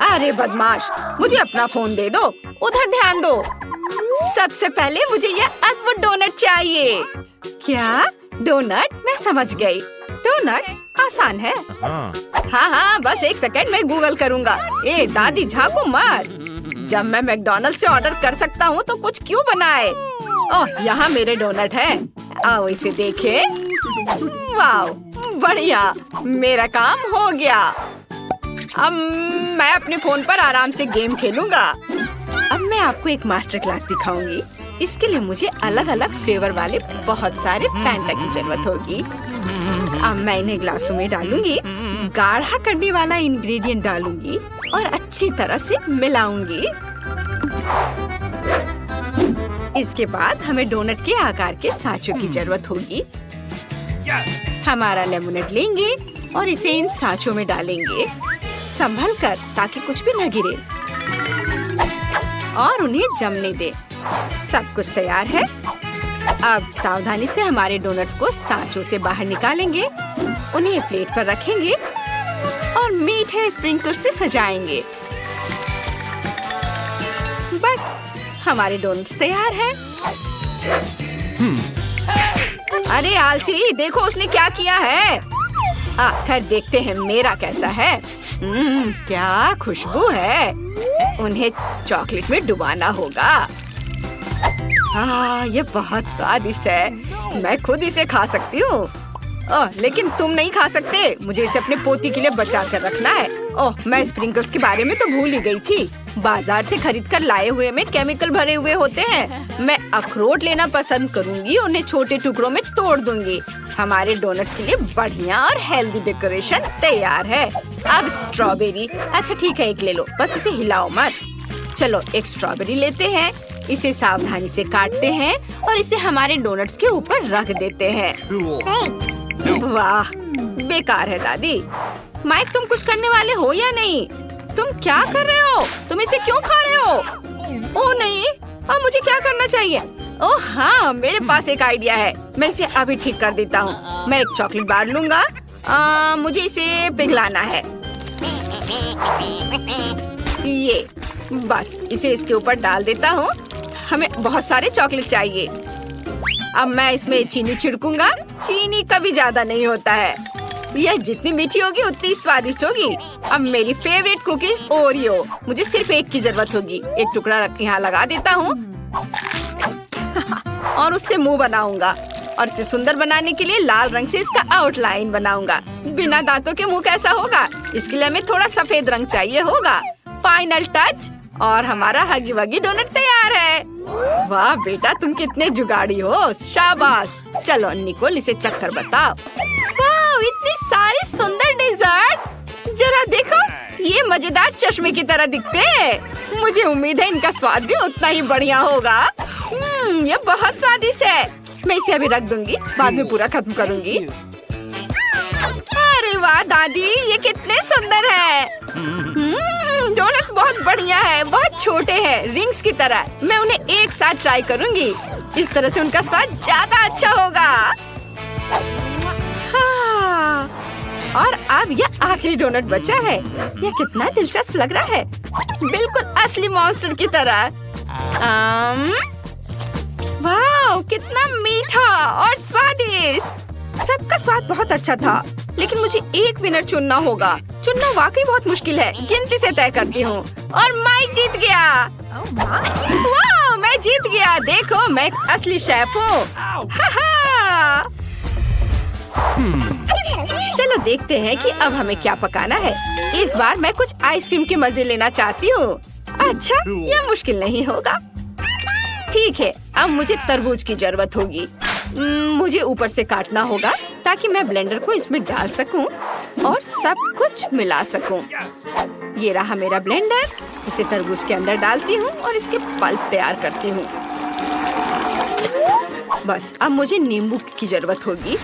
अरे बदमाश, मुझे अपना फोन दे दो, उधर ध्यान दो। सबसे पहले मुझे ये अद्भुत डोनट चाहिए। क्या डोनट? मैं समझ गई। डोनट आसान है। हाँ, बस एक सेकंड में गूगल करूँगा। ए दादी, झाँको मत। जब मैं मैकडॉनल्ड्स से ऑर्डर कर सकता हूँ तो कुछ क्यों बनाए? ओह, यहाँ मेरे डोनट है। आओ इसे देखें। वाह, बढ़िया, मेरा काम हो गया। अब मैं अपने फोन पर आराम से गेम खेलूंगा। अब मैं आपको एक मास्टर क्लास दिखाऊंगी। इसके लिए मुझे अलग अलग फ्लेवर वाले बहुत सारे फैंटा की जरूरत होगी। अब मैं इन्हें ग्लासों में डालूंगी, गाढ़ा करने वाला इंग्रेडिएंट डालूंगी और अच्छी तरह से मिलाऊंगी। इसके बाद हमें डोनट के आकार के सांचों की जरूरत होगी। हमारा लेमनेड लेंगे और इसे इन सांचों में डालेंगे, संभल कर ताकि कुछ भी न गिरे, और उन्हें जमने दे। सब कुछ तैयार है। अब सावधानी से हमारे डोनट्स को सांचों से बाहर निकालेंगे, उन्हें प्लेट पर रखेंगे और मीठे स्प्रिंकल से सजाएंगे। बस हमारे डोनट्स तैयार हैं। अरे आलसी, देखो उसने क्या किया है। खैर देखते हैं मेरा कैसा है। क्या खुशबू है। उन्हें चॉकलेट में डुबाना होगा। ये बहुत स्वादिष्ट है। मैं खुद इसे खा सकती हूँ। लेकिन तुम नहीं खा सकते। मुझे इसे अपने पोती के लिए बचा कर रखना है। मैं स्प्रिंकल्स के बारे में तो भूल ही गई थी। बाजार से खरीद कर लाए हुए में केमिकल भरे हुए होते हैं। मैं अखरोट लेना पसंद करूंगी, उन्हें छोटे टुकड़ों में तोड़ दूंगी। हमारे डोनट्स के लिए बढ़िया और हेल्दी डेकोरेशन तैयार है। अब स्ट्रॉबेरी। अच्छा ठीक है, एक ले लो, बस इसे हिलाओ मत। चलो एक स्ट्रॉबेरी लेते हैं, इसे सावधानी से काटते हैं और इसे हमारे डोनट्स के ऊपर रख देते हैं। वाह, बेकार है दादी। माइक, तुम कुछ करने वाले हो या नहीं? तुम क्या कर रहे हो? तुम इसे क्यों खा रहे हो? ओह नहीं, अब मुझे क्या करना चाहिए? ओह हाँ, मेरे पास एक आइडिया है। मैं इसे अभी ठीक कर देता हूँ। मैं एक चॉकलेट बार लूंगा। मुझे इसे पिघलाना है। ये बस, इसे इसके ऊपर डाल देता हूँ। हमें बहुत सारे चॉकलेट चाहिए। अब मैं इसमें चीनी छिड़कूंगा। चीनी कभी ज्यादा नहीं होता है। यह जितनी मीठी होगी उतनी स्वादिष्ट होगी। अब मेरी फेवरेट कुकीज ओरियो। मुझे सिर्फ एक की जरूरत होगी। एक टुकड़ा यहाँ लगा देता हूँ और उससे मुंह बनाऊंगा। और इसे सुंदर बनाने के लिए लाल रंग से इसका आउटलाइन बनाऊंगा। बिना दांतों के मुंह कैसा होगा? इसके लिए हमें थोड़ा सफेद रंग चाहिए होगा। फाइनल टच और हमारा हगी वगी डोनट तैयार है। वाह बेटा, तुम कितने जुगाड़ी हो। शाबाश। चलो निकोल, इसे चक्कर बताओ। वाह, इतनी सारी सुंदर डेजर्ट। जरा देखो, ये मजेदार चश्मे की तरह दिखते हैं। मुझे उम्मीद है इनका स्वाद भी उतना ही बढ़िया होगा। ये बहुत स्वादिष्ट है। मैं इसे अभी रख दूंगी, बाद में पूरा खत्म करूंगी। अरे वाह दादी, ये कितने सुंदर है। डोनट्स बहुत बढ़िया है, बहुत छोटे हैं, रिंग्स की तरह। मैं उन्हें एक साथ ट्राई करूंगी। इस तरह से उनका स्वाद ज्यादा अच्छा होगा। हाँ, और अब यह आखिरी डोनट बचा है। यह कितना दिलचस्प लग रहा है, बिल्कुल असली मॉन्स्टर की तरह। वाह, कितना मीठा और स्वादिष्ट। सबका स्वाद बहुत अच्छा था, लेकिन मुझे एक विनर चुनना होगा। चुनना वाकई बहुत मुश्किल है। गिनती से तय करती हूँ और माइक जीत गया। वाह, मैं जीत गया। देखो, मैं एक असली शेफ हूँ। चलो देखते हैं कि अब हमें क्या पकाना है। इस बार मैं कुछ आइसक्रीम के मजे लेना चाहती हूँ। अच्छा, यह मुश्किल नहीं होगा। ठीक है, अब मुझे तरबूज की जरूरत होगी। मुझे ऊपर से काटना होगा ताकि मैं ब्लेंडर को इसमें डाल सकूं और सब कुछ मिला सकूं। ये रहा मेरा ब्लेंडर। इसे तरबूज के अंदर डालती हूँ और इसके पल्प तैयार करती हूँ। बस अब मुझे नींबू की जरूरत होगी।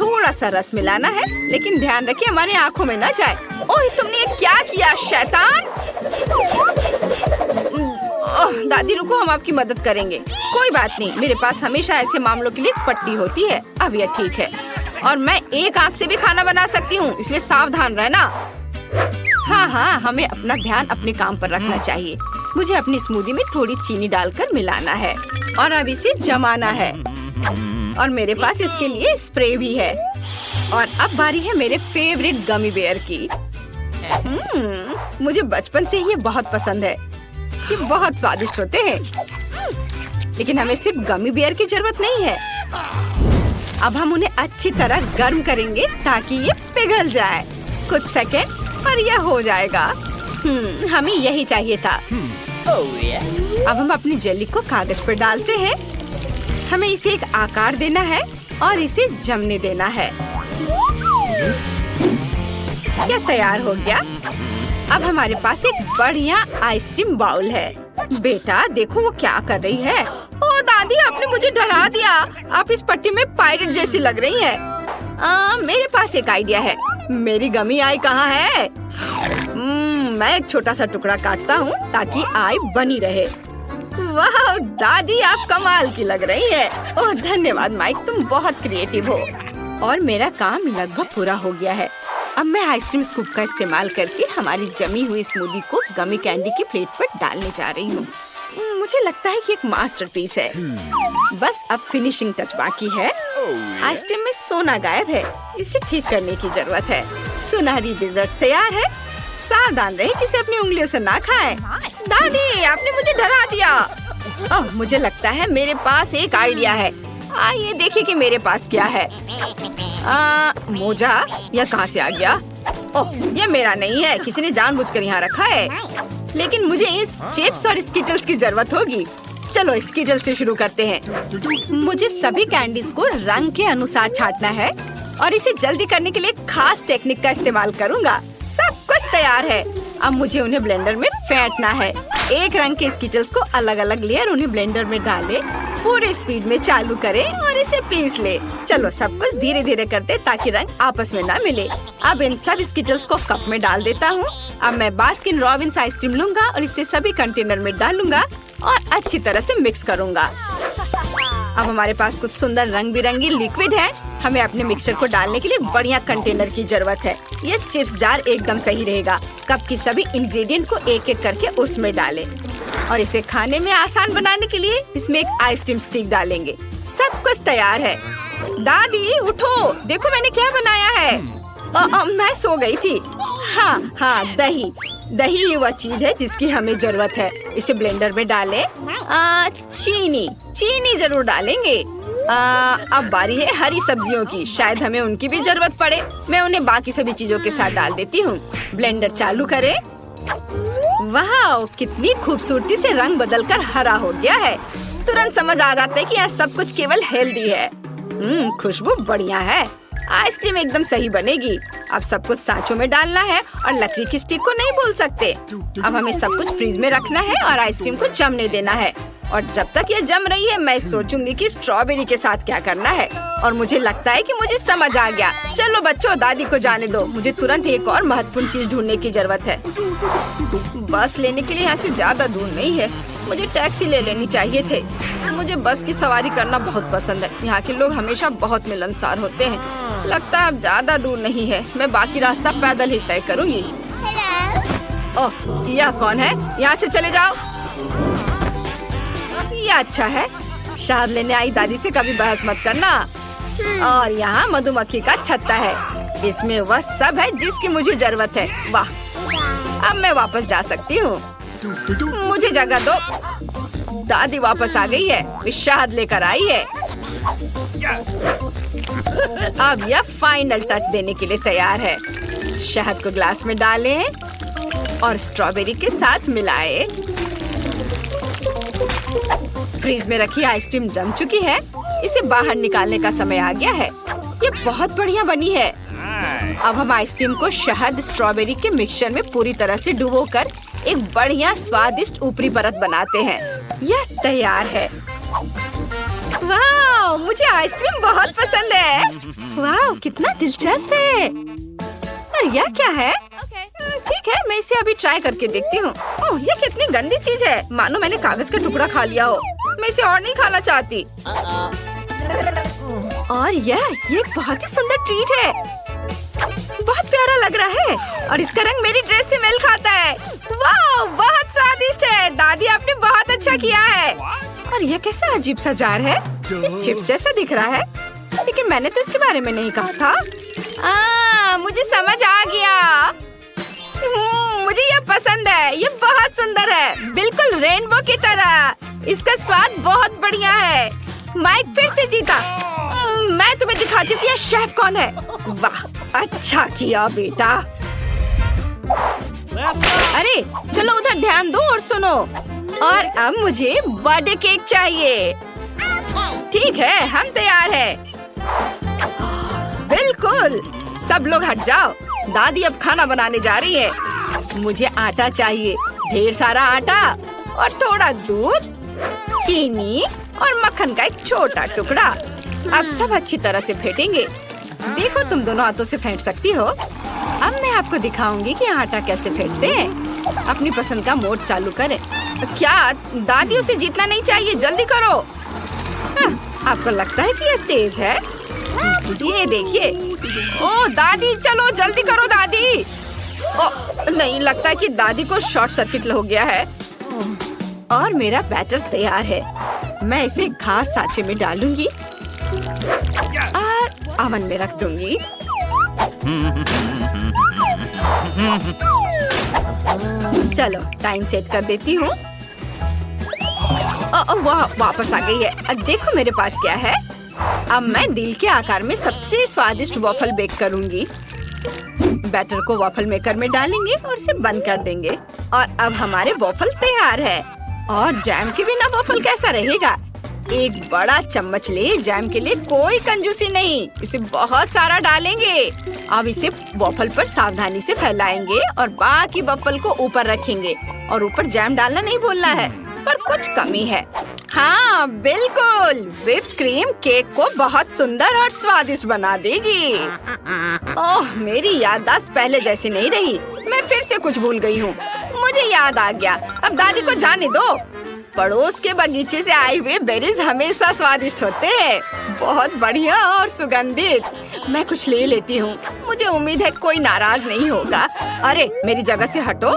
थोड़ा सा रस मिलाना है, लेकिन ध्यान रखिए हमारी आंखों में ना जाए। ओह, तुमने ये क्या किया शैतान? दादी रुको, हम आपकी मदद करेंगे। कोई बात नहीं, मेरे पास हमेशा ऐसे मामलों के लिए पट्टी होती है। अब यह ठीक है। और मैं एक आंख से भी खाना बना सकती हूँ, इसलिए सावधान रहना। हाँ हाँ, हमें अपना ध्यान अपने काम पर रखना चाहिए। मुझे अपनी स्मूदी में थोड़ी चीनी डालकर मिलाना है और अब इसे जमाना है। और मेरे पास इसके लिए स्प्रे भी है। और अब बारी है मेरे फेवरेट गमी बेयर की। मुझे बचपन से ये बहुत पसंद है। ये बहुत स्वादिष्ट होते हैं। लेकिन हमें सिर्फ गमी बेयर की जरूरत नहीं है। अब हम उन्हें अच्छी तरह गर्म करेंगे ताकि ये पिघल जाए। कुछ सेकंड और यह हो जाएगा। हमें यही चाहिए था। अब हम अपनी जेली को कागज पर डालते हैं। हमें इसे एक आकार देना है और इसे जमने देना है। यह तैयार हो गया। अब हमारे पास एक बढ़िया आइसक्रीम बाउल है। बेटा देखो वो क्या कर रही है। ओ दादी, आपने मुझे डरा दिया। आप इस पट्टी में पायरेट जैसी लग रही हैं। मेरे पास एक आइडिया है। मेरी गमी आई कहाँ है? मैं एक छोटा सा टुकड़ा काटता हूँ ताकि आई बनी रहे। वाह दादी, आप कमाल की लग रही है। ओह धन्यवाद माइक, तुम बहुत क्रिएटिव हो। और मेरा काम लगभग पूरा हो गया है। अब मैं आइसक्रीम स्कूप का इस्तेमाल करके हमारी जमी हुई स्मूदी को गमी कैंडी की प्लेट पर डालने जा रही हूँ। मुझे लगता है कि एक मास्टरपीस है। बस अब फिनिशिंग टच बाकी है। आइसक्रीम में सोना गायब है। इसे ठीक करने की जरूरत है। सुनहरी डिजर्ट तैयार है। सावधान रहे कि इसे अपनी उंगलियों से ना खाएं। दादी, आपने मुझे डरा दिया। ओह, मुझे लगता है मेरे पास एक आइडिया है। आइए देखिए कि मेरे पास क्या है। मोजा, यह कहाँ से आ गया? ओह, यह मेरा नहीं है। किसी ने जानबूझकर यहाँ रखा है। लेकिन मुझे इस चिप्स और स्किटल्स की जरूरत होगी। चलो स्किटल्स से शुरू करते हैं। मुझे सभी कैंडीज को रंग के अनुसार छांटना है और इसे जल्दी करने के लिए खास टेक्निक का इस्तेमाल करूँगा। सब कुछ तैयार है। अब मुझे उन्हें ब्लेंडर में फेंटना है। एक रंग के स्किटल्स को अलग अलग लेयर उन्हें ब्लेंडर में डालें, पूरे स्पीड में चालू करें और इसे पीस ले। चलो सब कुछ धीरे धीरे करते ताकि रंग आपस में ना मिले। अब इन सब स्किटल्स को कप में डाल देता हूँ। अब मैं बास्किन रॉबिन्स आइसक्रीम लूंगा और इसे सभी कंटेनर में डालूंगा और अच्छी तरह से मिक्स करूंगा। अब हमारे पास कुछ सुंदर रंग बिरंगी लिक्विड है। हमें अपने मिक्सचर को डालने के लिए बढ़िया कंटेनर की जरूरत है। ये चिप्स जार एकदम सही रहेगा। कप की सभी इंग्रेडिएंट को एक एक करके उसमें डालें और इसे खाने में आसान बनाने के लिए इसमें एक आइसक्रीम स्टिक डालेंगे। सब कुछ तैयार है। दादी उठो, देखो मैंने क्या बनाया है। मैं सो गई थी। हाँ, दही। दही ही वह चीज है जिसकी हमें जरूरत है। इसे ब्लेंडर में डालें। चीनी जरूर डालेंगे। अब बारी है हरी सब्जियों की। शायद हमें उनकी भी जरूरत पड़े। मैं उन्हें बाकी सभी चीजों के साथ डाल देती हूँ। ब्लेंडर चालू करें। वाह, कितनी खूबसूरती से रंग बदलकर हरा हो गया है। तुरंत समझ आ जाता है कि यह सब कुछ केवल हेल्दी है। खुशबू बढ़िया है। आइसक्रीम एकदम सही बनेगी। अब सब कुछ सांचों में डालना है और लकड़ी की स्टिक को नहीं भूल सकते। अब हमें सब कुछ फ्रीज में रखना है और आइसक्रीम को जमने देना है। और जब तक ये जम रही है मैं सोचूंगी कि स्ट्रॉबेरी के साथ क्या करना है। और मुझे लगता है कि मुझे समझ आ गया। चलो बच्चों, दादी को जाने दो। मुझे तुरंत एक और महत्वपूर्ण चीज ढूंढने की जरूरत है। बस लेने के लिए यहाँ से ज्यादा दूर नहीं है। मुझे टैक्सी ले लेनी चाहिए थे। मुझे बस की सवारी करना बहुत पसंद है। यहाँ के लोग हमेशा बहुत मिलनसार होते हैं। लगता है अब ज्यादा दूर नहीं है। मैं बाकी रास्ता पैदल ही तय करूँगी। ओह, यह कौन है? यहाँ से चले जाओ। ये अच्छा है। शहद लेने आई दादी से कभी बहस मत करना। और यहाँ मधुमक्खी का छत्ता है। इसमें वह सब है जिसकी मुझे जरूरत है। वाह, अब मैं वापस जा सकती हूँ। मुझे जगह दो। दादी वापस आ गई है। वे शहद लेकर आई है। अब यह फाइनल टच देने के लिए तैयार है। शहद को ग्लास में डालें और स्ट्रॉबेरी के साथ मिलाएं। फ्रीज में रखी आइसक्रीम जम चुकी है। इसे बाहर निकालने का समय आ गया है। ये बहुत बढ़िया बनी है। अब हम आइसक्रीम को शहद स्ट्रॉबेरी के मिक्सचर में पूरी तरह से डुबोकर एक बढ़िया स्वादिष्ट ऊपरी परत बनाते हैं। यह तैयार है। वाह, मुझे आइसक्रीम बहुत पसंद है। वाह, कितना दिलचस्प है। और यह क्या है? ठीक है, मैं इसे अभी ट्राई करके देखती हूँ। ओह, ये कितनी गंदी चीज है। मानो मैंने कागज का टुकड़ा खा लिया हो। मैं इसे और नहीं खाना चाहती। और यह एक बहुत ही सुंदर ट्रीट है। बहुत प्यारा लग रहा है और इसका रंग मेरी ड्रेस से मेल खाता है। वाह, बहुत स्वादिष्ट है। दादी आपने बहुत अच्छा किया है। और यह कैसा अजीब सा जार है? ये चिप्स जैसा दिख रहा है, लेकिन मैंने तो इसके बारे में नहीं कहा था। मुझे समझ आ गया। मुझे यह पसंद है। ये बहुत सुंदर है, बिल्कुल रेनबो की तरह। इसका स्वाद बहुत बढ़िया है। माइक फिर से जीता। मैं तुम्हें दिखाती हूँ कि यह शेफ कौन है। वाह, अच्छा किया बेटा। अरे चलो उधर ध्यान दो और सुनो। और अब मुझे बर्थडे केक चाहिए। ठीक है, हम तैयार हैं। बिल्कुल, सब लोग हट जाओ। दादी अब खाना बनाने जा रही है। मुझे आटा चाहिए, ढेर सारा आटा और थोड़ा दूध, चीनी और मक्खन का एक छोटा टुकड़ा। अब सब अच्छी तरह से फेंटेंगे। देखो, तुम दोनों हाथों से फेंट सकती हो। अब मैं आपको दिखाऊंगी कि आटा कैसे फेंटते हैं। अपनी पसंद का मोड चालू करें। क्या दादी, उसे जीतना नहीं चाहिए, जल्दी करो। आपको लगता है कि ये तेज है? ये देखिए। ओ दादी, चलो जल्दी करो दादी। ओ नहीं, लगता है कि दादी को शॉर्ट सर्किट हो गया है। और मेरा बैटर तैयार है। मैं इसे खास सांचे में डालूंगी और ओवन में रख दूंगी। चलो टाइम सेट कर देती हूँ। वाह, वापस आ गई है। देखो मेरे पास क्या है। अब मैं दिल के आकार में सबसे स्वादिष्ट वॉफल बेक करूंगी। बैटर को वॉफल मेकर में डालेंगे और इसे बंद कर देंगे। और अब हमारे वॉफल तैयार है। और जैम के बिना वॉफल कैसा रहेगा? एक बड़ा चम्मच ले। जैम के लिए कोई कंजूसी नहीं, इसे बहुत सारा डालेंगे। अब इसे वॉफल पर सावधानी से फैलाएंगे और बाकी वॉफल को ऊपर रखेंगे। और ऊपर जैम डालना नहीं भूलना है, पर कुछ कमी है। हाँ बिल्कुल, व्हिप्ड क्रीम केक को बहुत सुंदर और स्वादिष्ट बना देगी। ओह, मेरी याददाश्त पहले जैसी नहीं रही। मैं फिर से कुछ भूल गई हूँ। मुझे याद आ गया। अब दादी को जाने दो। पड़ोस के बगीचे से आए हुए बेरीज हमेशा स्वादिष्ट होते हैं, बहुत बढ़िया और सुगंधित। मैं कुछ ले लेती हूँ। मुझे उम्मीद है कोई नाराज नहीं होगा। अरे मेरी जगह से हटो।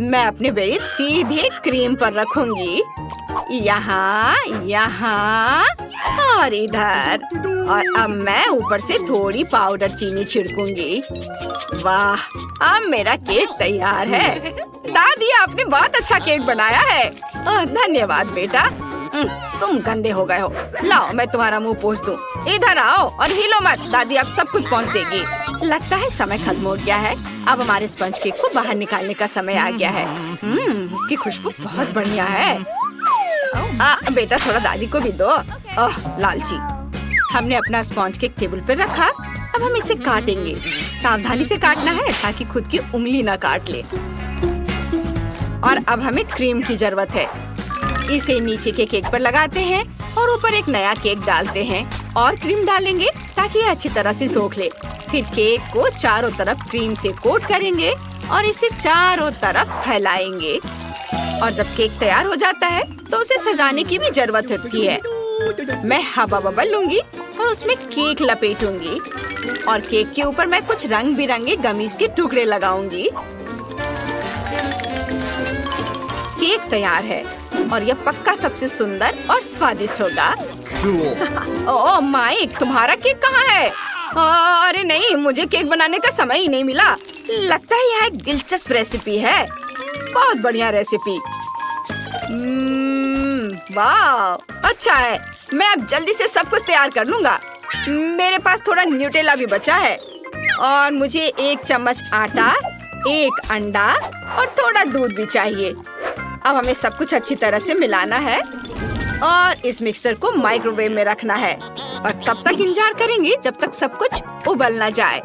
मैं अपने बेरीज सीधे क्रीम पर रखूंगी। यहाँ, यहाँ और इधर। और अब मैं ऊपर से थोड़ी पाउडर चीनी छिड़कूंगी। वाह, अब मेरा केक तैयार है। दादी, आपने बहुत अच्छा केक बनाया है। धन्यवाद बेटा। तुम गंदे हो गए हो। लाओ मैं तुम्हारा मुंह पोंछ दूं। इधर आओ और हिलो मत, दादी अब सब कुछ पोंछ देगी। लगता है समय खत्म हो गया है। अब हमारे स्पंज केक को बाहर निकालने का समय आ गया है। इसकी खुशबू बहुत बढ़िया है। बेटा थोड़ा दादी को भी दो। ओह लालची। हमने अपना स्पॉन्ज केक टेबल पर रखा। अब हम इसे काटेंगे। सावधानी से काटना है ताकि खुद की उंगली न काट ले। और अब हमें क्रीम की जरूरत है। इसे नीचे के केक पर लगाते हैं और ऊपर एक नया केक डालते हैं और क्रीम डालेंगे ताकि ये अच्छी तरह से सोख ले। फिर केक को चारों तरफ क्रीम से कोट करेंगे और इसे चारों तरफ फैलाएंगे। और जब केक तैयार हो जाता है तो उसे सजाने की भी जरूरत होती है। मैं हवा बबल लूंगी और उसमें केक लपेटूंगी और केक के ऊपर मैं कुछ रंग बिरंगे गमीज के टुकड़े लगाऊंगी। केक तैयार है और यह पक्का सबसे सुंदर और स्वादिष्ट होगा। ओह माइक, तुम्हारा केक कहाँ है? अरे नहीं, मुझे केक बनाने का समय ही नहीं मिला। लगता है यह एक दिलचस्प रेसिपी है। बहुत बढ़िया रेसिपी। वाह, अच्छा है। मैं अब जल्दी से सब कुछ तैयार कर लूंगा। मेरे पास थोड़ा न्यूटेला भी बचा है और मुझे 1 चम्मच आटा, 1 अंडा और थोड़ा दूध भी चाहिए। अब हमें सब कुछ अच्छी तरह से मिलाना है और इस मिक्सचर को माइक्रोवेव में रखना है और तब तक इंतजार करेंगे जब तक सब कुछ उबल न जाए।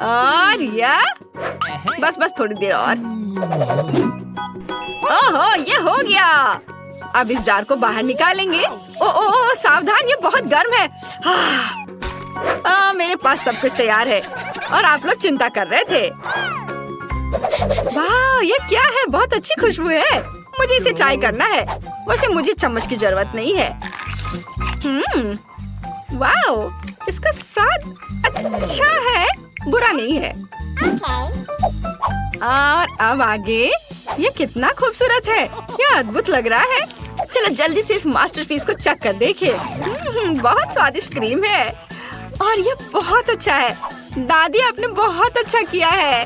और यह बस थोड़ी देर और। ओहो, ये हो गया। अब इस जार को बाहर निकालेंगे। ओ सावधान, ये बहुत गर्म है। मेरे पास सब कुछ तैयार है और आप लोग चिंता कर रहे थे। वाह, ये क्या है? बहुत अच्छी खुशबू है। मुझे इसे ट्राई करना है। वैसे मुझे चम्मच की जरूरत नहीं है। वाओ, इसका स्वाद अच्छा है, बुरा नहीं है। और अब आगे, ये कितना खूबसूरत है, ये अद्भुत लग रहा है। चलो जल्दी से इस मास्टरपीस को चख कर देखें। बहुत स्वादिष्ट क्रीम है और ये बहुत अच्छा है। दादी आपने बहुत अच्छा किया है।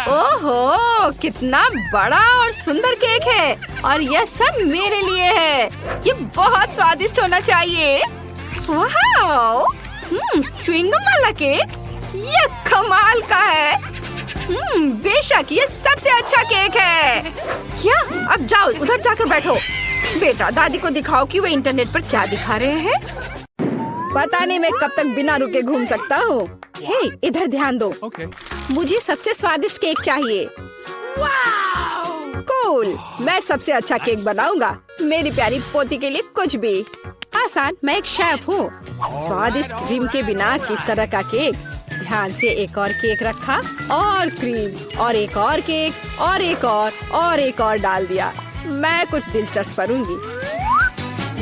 ओहो, कितना बड़ा और सुंदर केक है और यह सब मेरे लिए है। ये बहुत स्वादिष्ट होना चाहिए। वाह, च्युइंगम वाला केक, ये कमाल का है। बेशक ये सबसे अच्छा केक है। क्या? अब जाओ उधर जाकर बैठो। बेटा, दादी को दिखाओ कि वो इंटरनेट पर क्या दिखा रहे हैं। पता नहीं मैं कब तक बिना रुके घूम सकता हूँ। हे, इधर ध्यान दो। मुझे सबसे स्वादिष्ट केक चाहिए। कूल, मैं सबसे अच्छा केक बनाऊंगा। मेरी प्यारी पोती के लिए कुछ भी आसान। मैं एक शेफ हूँ। स्वादिष्ट क्रीम के बिना किस तरह का केक। ध्यान से एक और केक रखा और क्रीम और एक और केक और एक और डाल दिया। मैं कुछ दिलचस्प करूँगी।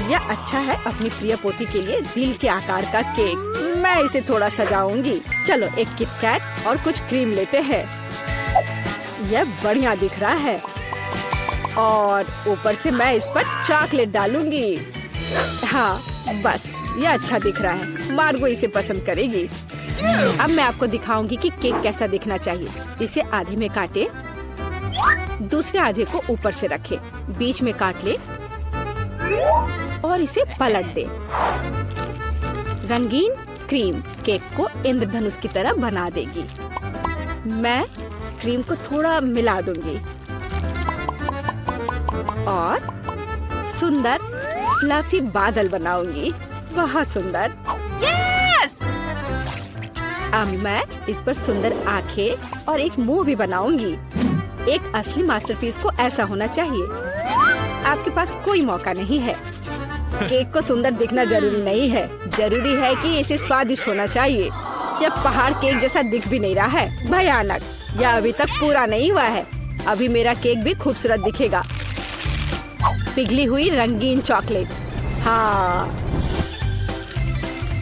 यह अच्छा है अपनी प्रिय पोती के लिए दिल के आकार का केक। मैं इसे थोड़ा सजाऊंगी। चलो एक किट कैट और कुछ क्रीम लेते हैं। यह बढ़िया दिख रहा है और ऊपर से मैं इस पर चॉकलेट डालूंगी। हाँ बस, यह अच्छा दिख रहा है। मार्गो इसे पसंद करेगी। अब मैं आपको दिखाऊंगी कि केक कैसा दिखना चाहिए। इसे आधे में काटे, दूसरे आधे को ऊपर से रखे, बीच में काट ले और इसे पलट दे। रंगीन क्रीम केक को इंद्रधनुष की तरह बना देगी। मैं क्रीम को थोड़ा मिला दूंगी और सुंदर फ्लफी बादल बनाऊंगी। बहुत सुंदर। यस! अब मैं इस पर सुंदर आंखें और एक मुंह भी बनाऊंगी। एक असली मास्टरपीस को ऐसा होना चाहिए। आपके पास कोई मौका नहीं है। केक को सुंदर दिखना जरूरी नहीं है, जरूरी है कि इसे स्वादिष्ट होना चाहिए। जब पहाड़ केक जैसा दिख भी नहीं रहा है, भयानक, यह अभी तक पूरा नहीं हुआ है। अभी मेरा केक भी खूबसूरत दिखेगा। पिघली हुई रंगीन चॉकलेट, हाँ।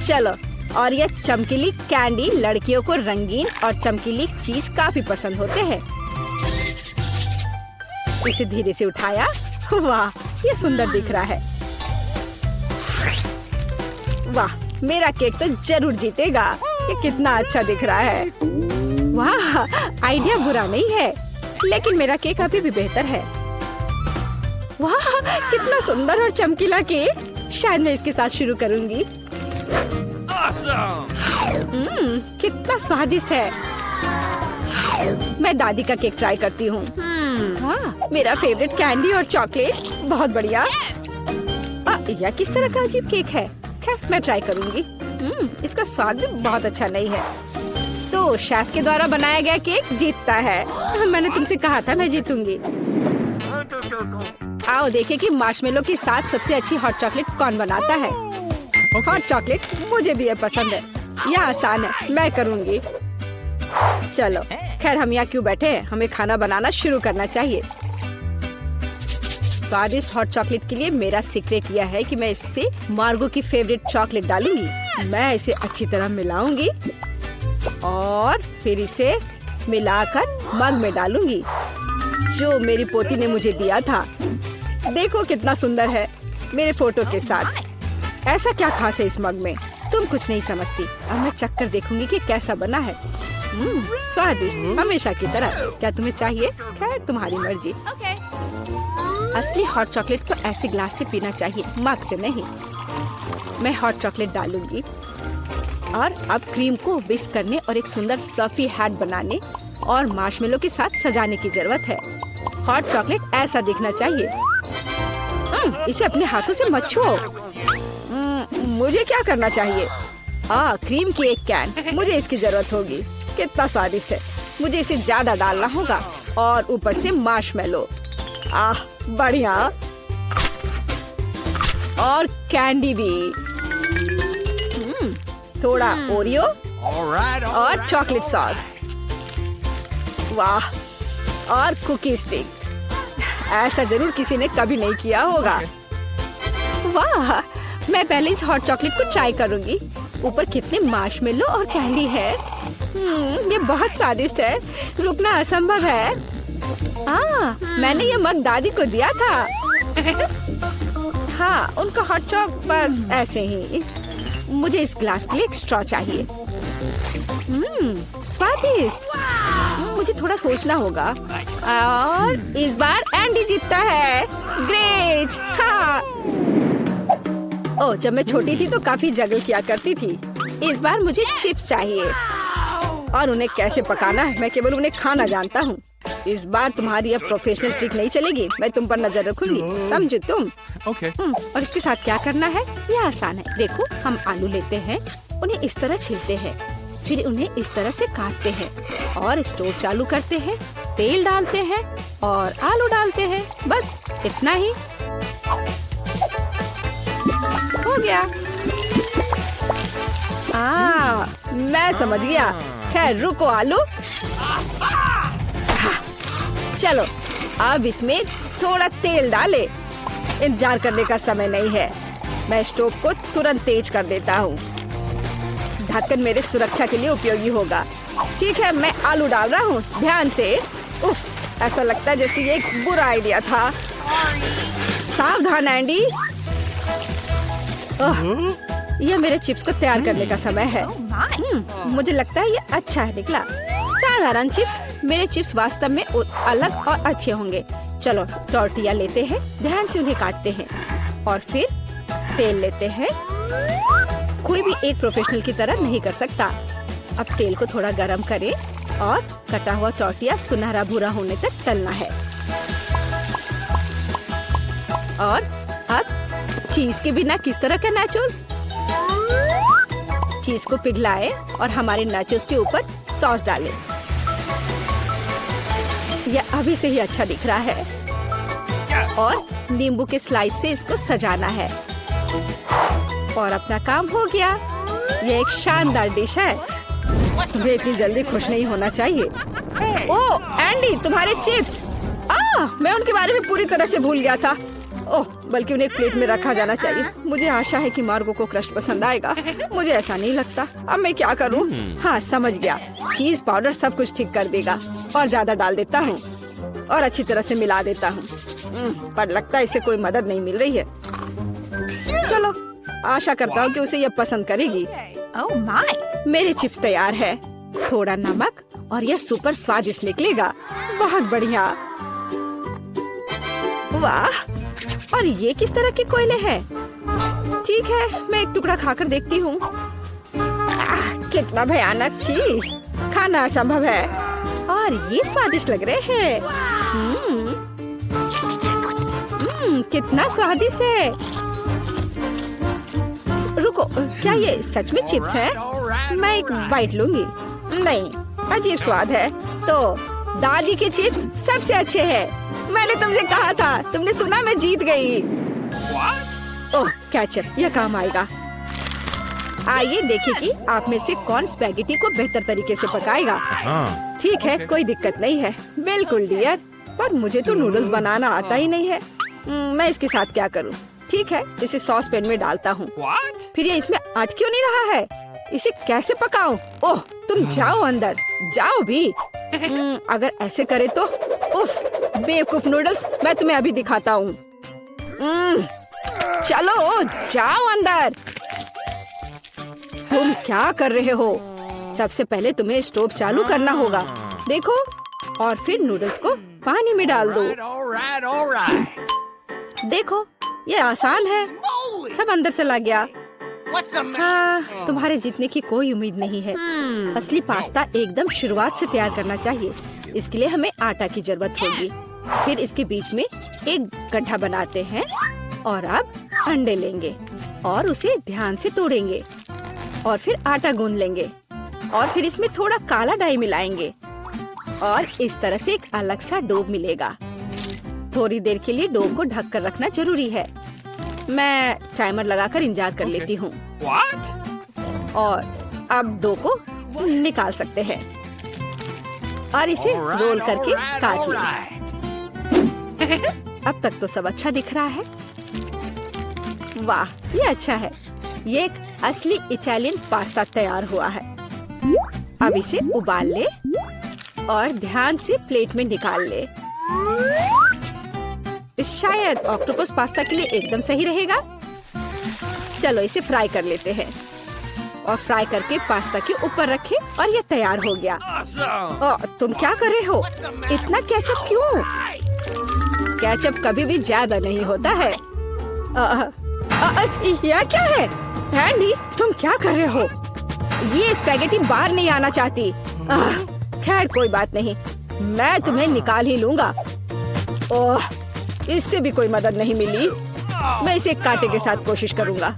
चलो, और यह चमकीली कैंडी, लड़कियों को रंगीन और चमकीली चीज काफी पसंद होते हैं। इसे धीरे से उठाया। वाह, ये सुंदर दिख रहा है। वाह, मेरा केक तो जरूर जीतेगा। ये कितना अच्छा दिख रहा है। वाह, आइडिया बुरा नहीं है, लेकिन मेरा केक अभी भी बेहतर है। वाह, कितना सुंदर और चमकीला केक। शायद मैं इसके साथ शुरू करूंगी। कितना स्वादिष्ट है। मैं दादी का केक ट्राई करती हूँ। वाह, मेरा फेवरेट कैंडी और चॉकलेट, बहुत बढ़िया। यह किस तरह का अजीब केक है। खैर, मैं ट्राई करूंगी। इसका स्वाद भी बहुत अच्छा नहीं है। तो शेफ के द्वारा बनाया गया केक जीतता है। मैंने तुमसे कहा था मैं जीतूंगी। आओ देखें कि मार्शमेलो के साथ सबसे अच्छी हॉट चॉकलेट कौन बनाता है। हॉट चॉकलेट मुझे भी ये पसंद है। यह आसान है, मैं करूंगी। चलो, खैर हम यहाँ क्यों बैठे हैं, हमें खाना बनाना शुरू करना चाहिए। स्वादिष्ट हॉट चॉकलेट के लिए मेरा सीक्रेट यह है कि मैं इससे मार्गो की फेवरेट चॉकलेट डालूंगी। मैं इसे अच्छी तरह मिलाऊंगी और फिर इसे मिलाकर मग में डालूंगी जो मेरी पोती ने मुझे दिया था। देखो कितना सुंदर है, मेरे फोटो के साथ। ऐसा क्या खास है इस मग में, तुम कुछ नहीं समझती। अब मैं चख कर देखूंगी कि कैसा बना है। स्वादिष्ट, हमेशा की तरह। क्या तुम्हें चाहिए? खैर, तुम्हारी मर्जी। असली हॉट चॉकलेट को ऐसे ग्लास से पीना चाहिए, मग से नहीं। मैं हॉट चॉकलेट डालूंगी और अब क्रीम को विस्क करने और एक सुंदर फ्लफी हैट बनाने और मार्शमेलो के साथ सजाने की जरूरत है। हॉट चॉकलेट ऐसा दिखना चाहिए। इसे अपने हाथों से मत छुओ। मुझे क्या करना चाहिए? क्रीम की एक कैन, मुझे इसकी जरूरत होगी। कितना स्वादिष्ट है। मुझे इसे ज्यादा डालना होगा और ऊपर से मार्शमेलो। बढ़िया। और कैंडी भी। थोड़ा ओरियो और चॉकलेट सॉस। वाह, और कुकी स्टिक। ऐसा जरूर किसी ने कभी नहीं किया होगा। वाह, मैं पहले इस हॉट चॉकलेट को ट्राई करूंगी। ऊपर कितने मार्शमेलो और कैंडी है। ये बहुत स्वादिष्ट है, रुकना असंभव है। मैंने ये मग दादी को दिया था। हाँ, उनका हॉट चॉक बस ऐसे ही। मुझे इस ग्लास के लिए एक स्ट्रॉ चाहिए। स्वादिष्ट। मुझे थोड़ा सोचना होगा। और इस बार एंडी जीतता है। ग्रेट। हाँ। ओह, जब मैं छोटी थी तो काफी जगल किया करती थी। इस बार मुझे चिप्स चाहिए। और उन्हें कैसे पकाना है मैं केवल उन्हें खाना जानता हूँ। इस बार तुम्हारी अब प्रोफेशनल ट्रिक नहीं चलेगी। मैं तुम पर नजर रखूंगी, समझे तुम? और इसके साथ क्या करना है? यह आसान है। देखो, हम आलू लेते हैं, उन्हें इस तरह छीलते हैं, फिर उन्हें इस तरह से काटते हैं और स्टोव चालू करते हैं, तेल डालते हैं और आलू डालते हैं। बस इतना ही हो गया। मैं समझ गया। खैर रुको आलू। चलो अब इसमें थोड़ा तेल डाले। इंतजार करने का समय नहीं है। मैं स्टोव को तुरंत तेज कर देता हूँ। ढक्कन मेरे सुरक्षा के लिए उपयोगी होगा। ठीक है, मैं आलू डाल रहा हूँ, ध्यान से। उफ, ऐसा लगता है जैसे ये एक बुरा आइडिया था। सावधान एंडी। यह मेरे चिप्स को तैयार करने का समय है। मुझे लगता है ये अच्छा है निकला। साधारण चिप्स। मेरे चिप्स वास्तव में अलग और अच्छे होंगे। चलो टॉर्टिया लेते हैं, ध्यान से उन्हें काटते हैं और फिर तेल लेते हैं। कोई भी एक प्रोफेशनल की तरह नहीं कर सकता। अब तेल को थोड़ा गरम करें और कटा हुआ टॉर्टिया सुनहरा भूरा होने तक तलना है। और अब चीज के बिना किस तरह का नाचोस? चीज को पिघलाएं और हमारे नाचोस के ऊपर सॉस डालें। यह अभी से ही अच्छा दिख रहा है। और नींबू के स्लाइस से इसको सजाना है। और अपना काम हो गया। यह एक शानदार डिश है। तुम्हें इतनी जल्दी खुश नहीं होना चाहिए। ओह एंडी, तुम्हारे चिप्स। मैं उनके बारे में पूरी तरह से भूल गया था। ओह, बल्कि उन्हें एक प्लेट में रखा जाना चाहिए। मुझे आशा है कि मार्गो को क्रस्ट पसंद आएगा। मुझे ऐसा नहीं लगता। अब मैं क्या करूं? हाँ, समझ गया। चीज पाउडर सब कुछ ठीक कर देगा। और ज्यादा डाल देता हूँ और अच्छी तरह से मिला देता हूँ। पर लगता है इसे कोई मदद नहीं मिल रही है। चलो, आशा करता हूँ कि उसे यह पसंद करेगी। ओह माय, मेरे चिप्स तैयार है। थोड़ा नमक और यह सुपर स्वादिष्ट निकलेगा। बहुत बढ़िया। वाह, और ये किस तरह के कोयले हैं? ठीक है, मैं एक टुकड़ा खाकर देखती हूँ। कितना भयानक। छी, खाना असंभव है। और ये स्वादिष्ट लग रहे हैं। कितना स्वादिष्ट है। रुको, क्या ये सच में चिप्स है? मैं एक बाइट लूंगी। नहीं, अजीब स्वाद है। तो दादी के चिप्स सबसे अच्छे हैं। मैंने तुमसे कहा था। तुमने सुना? मैं जीत गई। ओह कैचर, यह काम आएगा। आइए देखें कि आप में से कौन स्पैगेटी को बेहतर तरीके से पकाएगा। ठीक है, कोई दिक्कत नहीं है। बिल्कुल डियर, पर मुझे तो नूडल्स बनाना आता ही नहीं है। मैं इसके साथ क्या करूं? ठीक है, इसे सॉस पैन में डालता हूँ। फिर ये इसमें अट क्यों नहीं रहा है? इसे कैसे पकाऊं? ओह, तुम जाओ अंदर, जाओ भी। अगर ऐसे करे तो। उफ, बेवकूफ नूडल्स, मैं तुम्हें अभी दिखाता हूँ। चलो जाओ अंदर। तुम क्या कर रहे हो? सबसे पहले तुम्हें स्टोव चालू करना होगा। देखो, और फिर नूडल्स को पानी में डाल दो। देखो, ये आसान है। सब अंदर चला गया। हाँ, तुम्हारे जीतने की कोई उम्मीद नहीं है। असली पास्ता एकदम शुरुआत से तैयार करना चाहिए। इसके लिए हमें आटा की जरूरत होगी। फिर इसके बीच में एक गड्ढा बनाते हैं और अब अंडे लेंगे और उसे ध्यान से तोड़ेंगे और फिर आटा गूंद लेंगे और फिर इसमें थोड़ा काला डाई मिलाएंगे और इस तरह से एक अलग सा डो मिलेगा। थोड़ी देर के लिए डो को ढक कर रखना जरूरी है। मैं टाइमर लगाकर इंतजार कर लेती हूँ। और अब डो को निकाल सकते हैं और इसे रोल करके काट लें। अब तक तो सब अच्छा दिख रहा है। वाह, ये अच्छा है। ये एक असली इटालियन पास्ता तैयार हुआ है। अब इसे उबाल ले और ध्यान से प्लेट में निकाल ले। शायद ऑक्टोपस पास्ता के लिए एकदम सही रहेगा। चलो इसे फ्राई कर लेते हैं और फ्राई करके पास्ता के ऊपर रखें और ये तैयार हो गया। तुम क्या कर रहे हो? इतना केचप क्यों? केचप कभी भी ज्यादा नहीं होता है। यह क्या है? एंडी, तुम क्या कर रहे हो? ये स्पैगेटी बाहर नहीं आना चाहती। खैर कोई बात नहीं, मैं तुम्हें निकाल ही लूंगा। ओह, इससे भी कोई मदद नहीं मिली। मैं इसे कांटे के साथ कोशिश करूंगा।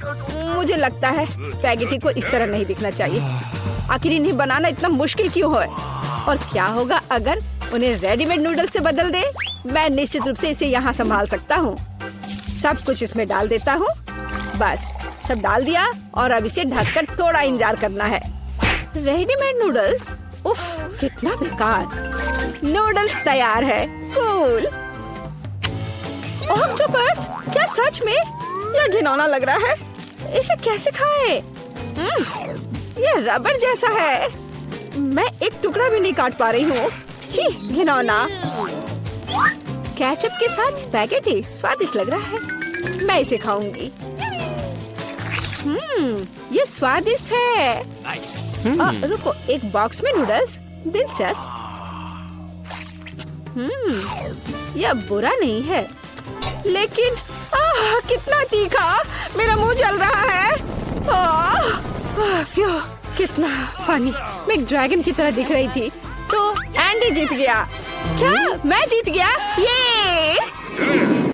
मुझे लगता है स्पैगेटी को इस तरह नहीं दिखना चाहिए। आखिर इन्हें बनाना इतना मुश्किल क्यों है? और क्या होगा अगर उन्हें रेडीमेड नूडल्स से बदल दे? मैं निश्चित रूप से इसे यहाँ संभाल सकता हूँ। सब कुछ इसमें डाल देता हूँ। बस सब डाल दिया और अब इसे ढककर थोड़ा इंतजार करना है। Readymade noodles? उफ, कितना बेकार। नूडल्स तैयार है। कूल। ऑक्टोपस, क्या सच में? यह घिनौना लग रहा है। इसे कैसे खाएं? यह रबड़ जैसा है। मैं एक टुकड़ा भी नहीं काट पा रही हूँ। छी, घिनौना। केचप के साथ स्पैगेटी स्वादिष्ट लग रहा है। मैं इसे खाऊंगी। ये स्वादिष्ट है। रुको, एक बॉक्स में नूडल्स? दिलचस्प। यह बुरा नहीं है, लेकिन कितना तीखा। मेरा मुंह जल रहा है। फ्यू, कितना फनी। मैं एक ड्रैगन की तरह दिख रही थी। तो एंडी जीत गया। क्या मैं जीत गया? ये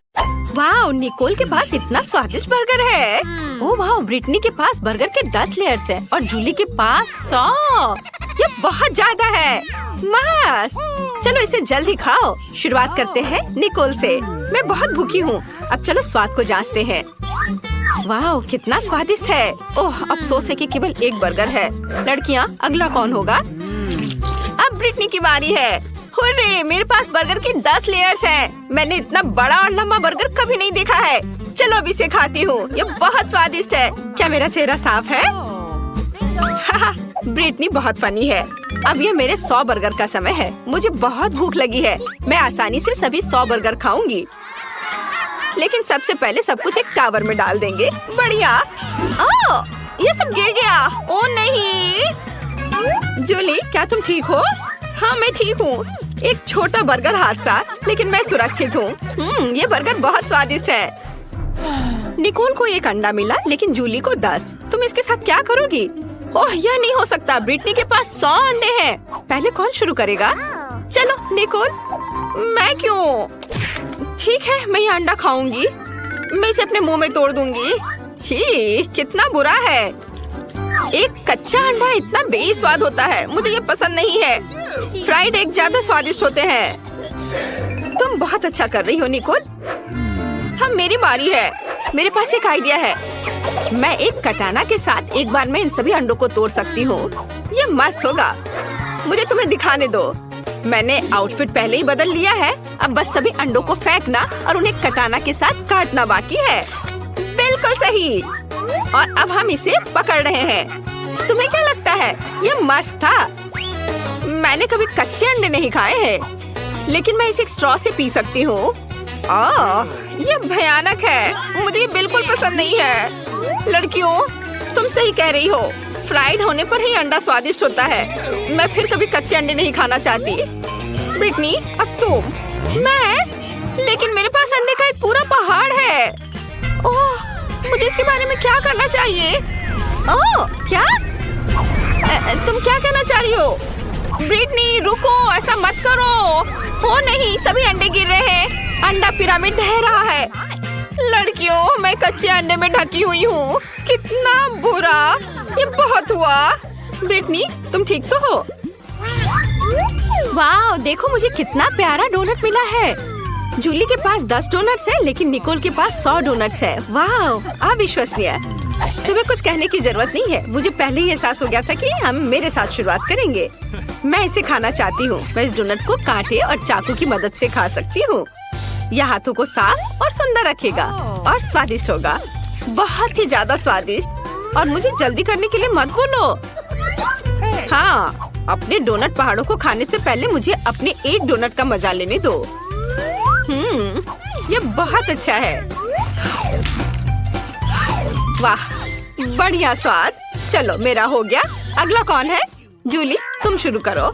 वाह, निकोल के पास इतना स्वादिष्ट बर्गर है। ओह वाह, ब्रिटनी के पास बर्गर के 10 लेयर्स हैं और जूली के पास 100। ये बहुत ज्यादा है। मस्त। चलो इसे जल्द ही खाओ। शुरुआत करते हैं निकोल से। मैं बहुत भूखी हूँ। अब चलो स्वाद को जांचते हैं। वाह, कितना स्वादिष्ट है। ओह, अफसोस है कि केवल एक बर्गर है। लड़कियाँ, अगला कौन होगा? अब ब्रिटनी की बारी है। हुर्रे, मेरे पास बर्गर की 10 लेयर्स हैं। मैंने इतना बड़ा और लंबा बर्गर कभी नहीं देखा है। चलो अब इसे खाती हूँ। ये बहुत स्वादिष्ट है। क्या मेरा चेहरा साफ है? ब्रिटनी बहुत फनी है। अब ये मेरे 100 बर्गर का समय है। मुझे बहुत भूख लगी है। मैं आसानी से सभी 100 बर्गर खाऊंगी, लेकिन सबसे पहले सब कुछ एक टावर में डाल देंगे। बढ़िया। ये सब गिर गया। ओ नहीं। जूली, क्या तुम ठीक हो? हाँ, मैं ठीक हूँ। एक छोटा बर्गर हादसा, लेकिन मैं सुरक्षित हूँ। ये बर्गर बहुत स्वादिष्ट है। निकोल को 1 अंडा मिला, लेकिन जूली को 10। तुम इसके साथ क्या करोगी? ओह, यह नहीं हो सकता। ब्रिटनी के पास 100 अंडे हैं। पहले कौन शुरू करेगा? चलो निकोल। मैं क्यों? ठीक है, मैं ये अंडा खाऊंगी। मैं इसे अपने मुंह में तोड़ दूंगी। छी, कितना बुरा है। एक कच्चा अंडा इतना बेस्वाद होता है। मुझे ये पसंद नहीं है। फ्राइड एग ज्यादा स्वादिष्ट होते हैं। तुम बहुत अच्छा कर रही हो निकोल। हाँ, मेरी बारी है। मेरे पास एक आइडिया है। मैं एक कटाना के साथ एक बार में इन सभी अंडों को तोड़ सकती हूँ। ये मस्त होगा। मुझे तुम्हें दिखाने दो। मैंने आउटफिट पहले ही बदल लिया है। अब बस सभी अंडों को फेंकना और उन्हें कटाना के साथ काटना बाकी है। बिल्कुल सही। और अब हम इसे पकड़ रहे हैं। तुम्हें क्या लगता है? ये मस्त था। मैंने कभी कच्चे अंडे नहीं खाए हैं, लेकिन मैं इसे एक स्ट्रॉ से पी सकती हूँ। ये भयानक है। मुझे ये बिल्कुल पसंद नहीं है। लड़कियों, तुम सही कह रही हो। फ्राइड होने पर ही अंडा स्वादिष्ट होता है। मैं फिर कभी कच्चे अंडे नहीं खाना चाहती। ब्रिटनी, अब तुम। मैं? लेकिन मेरे पास अंडे का एक पूरा पहाड़ है। ओह, मुझे इसके बारे में क्या करना चाहिए? ओह, क्या? तुम क्या कहना चाह रही हो? ब्रिटनी, रुको, ऐसा मत करो। हो नहीं, सभी अंडे गिर रहे हैं। अंडा पिरामिड ढह रहा है। लड़कियों, मैं कच्चे अंडे में ढकी हुई हूँ। कितना बुरा। ये बहुत हुआ। ब्रिटनी, तुम ठीक तो हो? वाह, देखो मुझे कितना प्यारा डोनट मिला है। जूली के पास 10 डोनट्स है, लेकिन निकोल के पास 100 डोनट्स है। वाह, अविश्वसनीय। तुम्हें कुछ कहने की जरूरत नहीं है। मुझे पहले ही एहसास हो गया था कि हम मेरे साथ शुरुआत करेंगे। मैं इसे खाना चाहती हूँ। मैं इस डोनट को कांटे और चाकू की मदद से खा सकती हूँ। यह हाथों को साफ और सुंदर रखेगा और स्वादिष्ट होगा। बहुत ही ज्यादा स्वादिष्ट। और मुझे जल्दी करने के लिए मत बोलो। हाँ, अपने डोनट पहाड़ों को खाने से पहले मुझे अपने एक डोनट का मजा लेने दो। ये बहुत अच्छा है। वाह, बढ़िया स्वाद। चलो मेरा हो गया। अगला कौन है? जूली, तुम शुरू करो।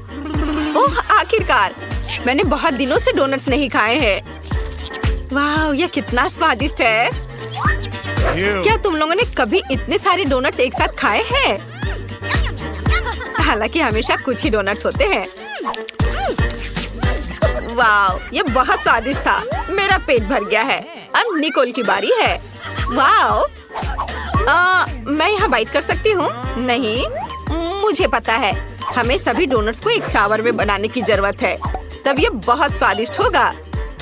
ओह, आखिरकार। मैंने बहुत दिनों से डोनट्स नहीं खाए हैं। वाह, यह कितना स्वादिष्ट है। क्या तुम लोगों ने कभी इतने सारे डोनट्स एक साथ खाए हैं? हालांकि हमेशा कुछ ही डोनट्स होते हैं। वाह, ये बहुत स्वादिष्ट था। मेरा पेट भर गया है। अब निकोल की बारी है। वाह, मैं यहाँ बाइट कर सकती हूँ? नहीं, मुझे पता है। हमें सभी डोनट्स को एक टावर में बनाने की जरूरत है, तब ये बहुत स्वादिष्ट होगा।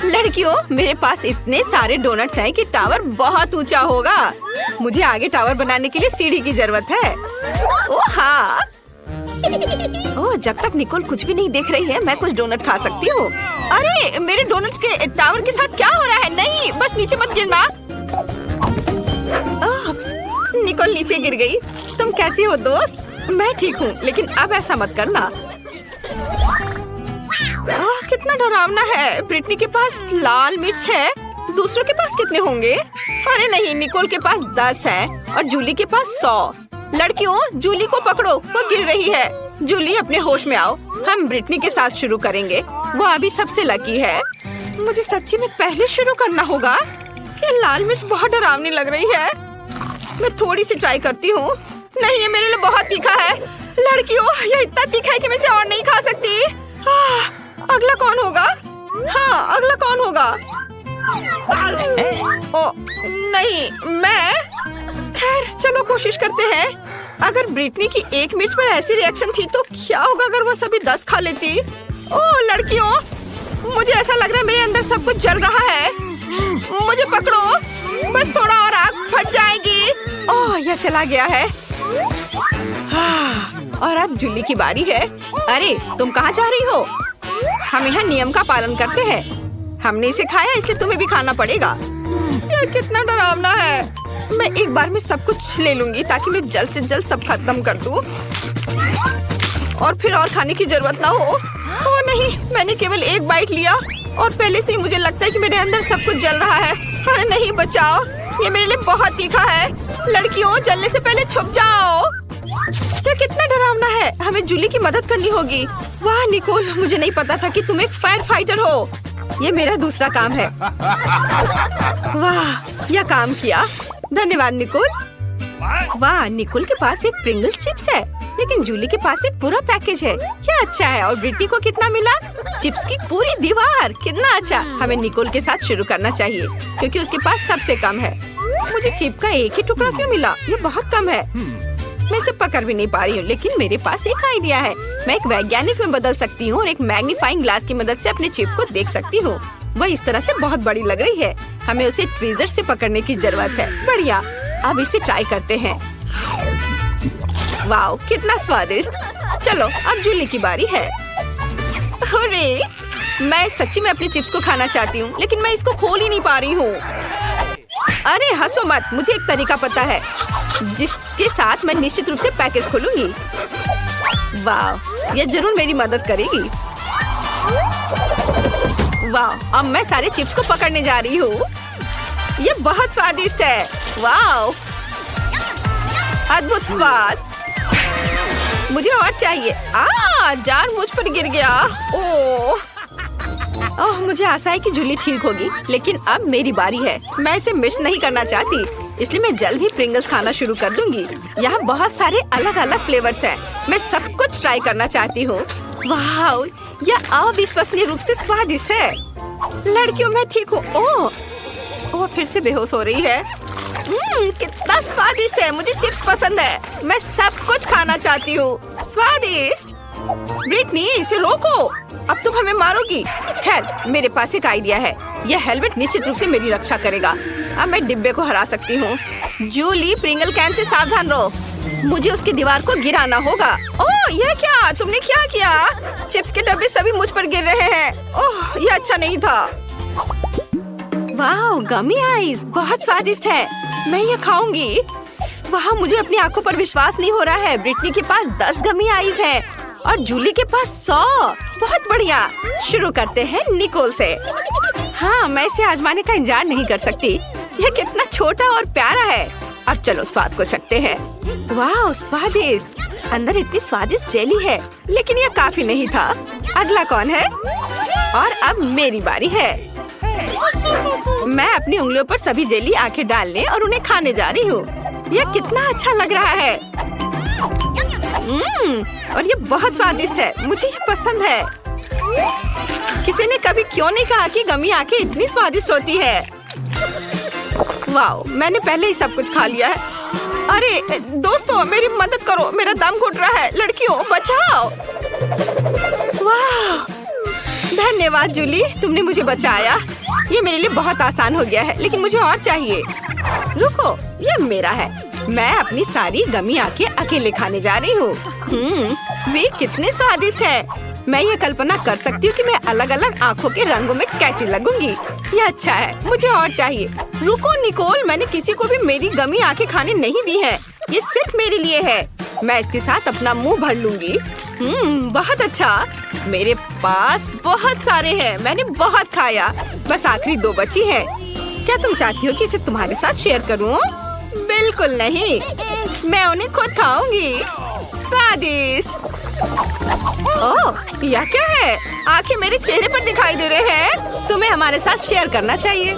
लड़कियों, मेरे पास इतने सारे डोनट्स हैं कि टावर बहुत ऊंचा होगा। मुझे आगे टावर बनाने के लिए सीढ़ी की जरूरत है। ओह हाँ। ओह, जब तक निकोल कुछ भी नहीं देख रही है, मैं कुछ डोनट खा सकती हूँ। अरे, मेरे डोनट्स के टावर के साथ क्या हो रहा है? नहीं, बस नीचे मत गिरना। निकोल नीचे गिर गई। तुम कैसी हो दोस्त? मैं ठीक हूँ, लेकिन अब ऐसा मत करना। कितना डरावना है। ब्रिटनी के पास लाल मिर्च है। दूसरों के पास कितने होंगे? अरे नहीं, निकोल के पास 10 है और जूली के पास 100। लड़कियों, जूली को पकड़ो, वो गिर रही है। जूली, अपने होश में आओ। हम ब्रिटनी के साथ शुरू करेंगे। वो अभी सबसे लकी है। मुझे सच्ची में पहले शुरू करना होगा। ये लाल मिर्च बहुत डरावनी लग रही है। मैं थोड़ी सी ट्राई करती हूँ। नहीं, ये मेरे लिए बहुत तीखा है। लड़कियों, यह इतना तीखा है कि मैं इसे और नहीं खा सकती। अगला कौन होगा? हाँ, अगला कौन होगा? ओ नहीं, मैं। खैर, चलो कोशिश करते हैं। अगर ब्रिटनी की एक मिर्च पर ऐसी रिएक्शन थी तो क्या होगा अगर वो सभी 10 खा लेती? ओह लड़कियों, मुझे ऐसा लग रहा है मेरे अंदर सब कुछ जल रहा है। मुझे पकड़ो, बस थोड़ा और आग फट जाएगी। ओह, यह चला गया है। और अब जूली की बारी है। अरे, तुम कहाँ जा रही हो? हम यहाँ नियम का पालन करते हैं। हमने इसे खाया, इसलिए तुम्हें भी खाना पड़ेगा। यह कितना डरावना है। मैं एक बार में सब कुछ ले लूंगी ताकि मैं जल्द से जल्द सब खत्म कर दूं और फिर और खाने की जरूरत ना हो। ओ नहीं, मैंने केवल एक बाइट लिया और पहले से ही मुझे लगता है कि मेरे अंदर सब कुछ जल रहा है। अरे नहीं, बचाओ, ये मेरे लिए बहुत तीखा है। लड़कियों, जलने से पहले छुप जाओ। क्या कितना डरावना है। हमें जूली की मदद करनी होगी। वाह निकोल, मुझे नहीं पता था कि तुम एक फायर फाइटर हो। ये मेरा दूसरा काम है। वाह, यह काम किया। धन्यवाद निकोल। वाह, निकोल के पास एक प्रिंगल्स चिप्स है, लेकिन जूली के पास एक पूरा पैकेज है। क्या अच्छा है। और ब्रिटनी को कितना मिला? चिप्स की पूरी दीवार। कितना अच्छा। हमें निकोल के साथ शुरू करना चाहिए क्योंकि उसके पास सबसे कम है। मुझे चिप का एक ही टुकड़ा क्यों मिला? ये बहुत कम है। मैं इसे पकड़ भी नहीं पा रही हूँ, लेकिन मेरे पास एक आइडिया है। मैं एक वैज्ञानिक में बदल सकती हूँ और एक मैग्नीफाइंग ग्लास की मदद से अपने चिप को देख सकती हूँ। वह इस तरह से बहुत बड़ी लग रही है। हमें उसे ट्वीजर से पकड़ने की जरूरत है। बढ़िया, अब इसे ट्राई करते हैं। वाओ, कितना स्वादिष्ट। चलो, अब जूली की बारी है। अरे, मैं सच्ची में अपनी चिप्स को खाना चाहती हूँ, लेकिन मैं इसको खोल ही नहीं पा रही हूँ। अरे हंसो मत, मुझे एक तरीका पता है जिसके साथ मैं निश्चित रूप से पैकेज खोलूंगी। वाह, यह जरूर मेरी मदद करेगी। वाह, अब मैं सारे चिप्स को पकड़ने जा रही हूँ। यह बहुत स्वादिष्ट है। वाह, अद्भुत स्वाद। मुझे और चाहिए। जार मुझ पर गिर गया। ओह, मुझे आशा है कि जूली ठीक होगी, लेकिन अब मेरी बारी है। मैं इसे मिस नहीं करना चाहती, इसलिए मैं जल्द ही प्रिंगल्स खाना शुरू कर दूंगी। यहाँ बहुत सारे अलग अलग फ्लेवर्स हैं। मैं सब कुछ ट्राई करना चाहती हूँ। वाह, यह अविश्वसनीय रूप से स्वादिष्ट है। लड़कियों, मैं ठीक हूँ। ओह, फिर से बेहोश हो रही है। कितना स्वादिष्ट है। मुझे चिप्स पसंद है। मैं सब कुछ खाना चाहती हूँ। स्वादिष्ट। ब्रिटनी, इसे रोको। अब तुम हमें मारोगी। खैर, मेरे पास एक आइडिया है। यह हेलमेट निश्चित रूप से मेरी रक्षा करेगा। अब मैं डिब्बे को हरा सकती हूँ। जूली, प्रिंगल कैन से सावधान रहो। मुझे उसकी दीवार को गिराना होगा। ओह, यह क्या? तुमने क्या किया? चिप्स के डब्बे सभी मुझ पर गिर रहे हैं। ओह, यह अच्छा नहीं था। वाह, गमी आइस बहुत स्वादिष्ट है। मैं ये खाऊंगी। वहाँ मुझे अपनी आंखों पर विश्वास नहीं हो रहा है। ब्रिटनी के पास 10 गमी आइस है और जूली के पास 100। बहुत बढ़िया। शुरू करते हैं निकोल से। हाँ, मैं इसे आजमाने का इंतजार नहीं कर सकती। यह कितना छोटा और प्यारा है। अब चलो स्वाद को चखते हैं। वाह, स्वादिष्ट। अंदर इतनी स्वादिष्ट जेली है, लेकिन यह काफी नहीं था। अगला कौन है? और अब मेरी बारी है। मैं अपनी उंगलियों पर सभी जेली आंखें डालने और उन्हें खाने जा रही हूँ। यह कितना अच्छा लग रहा है। और ये बहुत स्वादिष्ट है। मुझे ये पसंद है। किसी ने कभी क्यों नहीं कहा कि गमी आंखें इतनी स्वादिष्ट होती है। वाह, मैंने पहले ही सब कुछ खा लिया है। अरे दोस्तों, मेरी मदद करो, मेरा दम घुट रहा है। लड़कियों बचाओ। वाह, धन्यवाद जूली, तुमने मुझे बचाया। ये मेरे लिए बहुत आसान हो गया है, लेकिन मुझे और चाहिए। रुको, ये मेरा है। मैं अपनी सारी गमी आंखें अकेले खाने जा रही हूँ। वे कितने स्वादिष्ट है। मैं ये कल्पना कर सकती हूँ कि मैं अलग अलग आँखों के रंगों में कैसी लगूंगी। ये अच्छा है, मुझे और चाहिए। रुको निकोल, मैंने किसी को भी मेरी गमी आंखें खाने नहीं दी है। ये सिर्फ मेरे लिए है। मैं इसके साथ अपना मुंह भर लूंगी। बहुत अच्छा। मेरे पास बहुत सारे हैं। मैंने बहुत खाया। बस आखिरी 2 बची है। क्या तुम चाहती हो कि इसे तुम्हारे साथ शेयर करूं? बिल्कुल नहीं, मैं उन्हें खुद खाऊंगी। स्वादिष्ट। ओह, यह क्या है? आंखें मेरे चेहरे पर दिखाई दे रहे हैं। तुम्हें हमारे साथ शेयर करना चाहिए।